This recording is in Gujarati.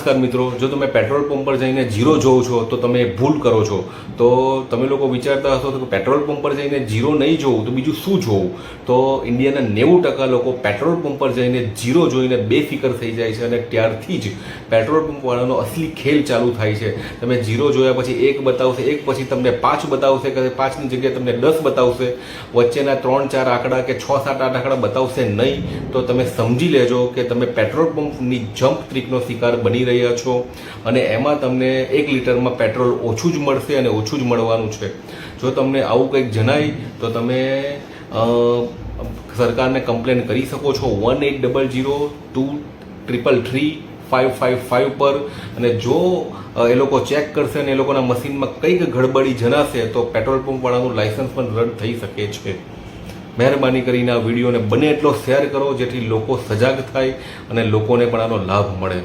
નમસ્કાર મિત્રો, જો તમે પેટ્રોલ પંપ પર જઈને ઝીરો જોવો છો તો તમે ભૂલ કરો છો. તો તમે લોકો વિચારતા હશો કે પેટ્રોલ પંપ પર જઈને ઝીરો નહીં જોવું તો બીજું શું જોવું. તો ઇન્ડિયાના 90% લોકો પેટ્રોલ પંપ પર જઈને ઝીરો જોઈને બેફિકર થઈ જાય છે અને ત્યારથી જ પેટ્રોલ પંપવાળાનો અસલી ખેલ ચાલુ થાય છે. તમે ઝીરો જોયા પછી એક બતાવશે, એક પછી તમને 5 બતાવશે કે 5ની જગ્યાએ તમને 10 બતાવશે, વચ્ચેના 3-4 આંકડા કે 6-7-8 આંકડા બતાવશે નહીં. તો તમે સમજી લેજો કે તમે પેટ્રોલ પંપની જમ્પ ટ્રીકનો શિકાર બની રહ્યા છો અને એમાં તમને 1 લીટરમાં પેટ્રોલ ઓછું જ મળશે અને ઓછું જ મળવાનું છે. જો તમને આવું કંઈક જણાય તો તમે સરકારને કમ્પ્લેન કરી શકો છો 1800-233-555 પર. અને જો એ લોકો ચેક કરશે અને એ લોકોના મશીનમાં કંઈક ગડબડી જણાશે તો પેટ્રોલ પંપવાળાનું લાયસન્સ પણ રદ થઈ શકે છે. મહેરબાની કરીને આ વિડીયોને બને એટલો શેર કરો જેથી લોકો સજાગ થાય અને લોકોને પણ આનો લાભ મળે.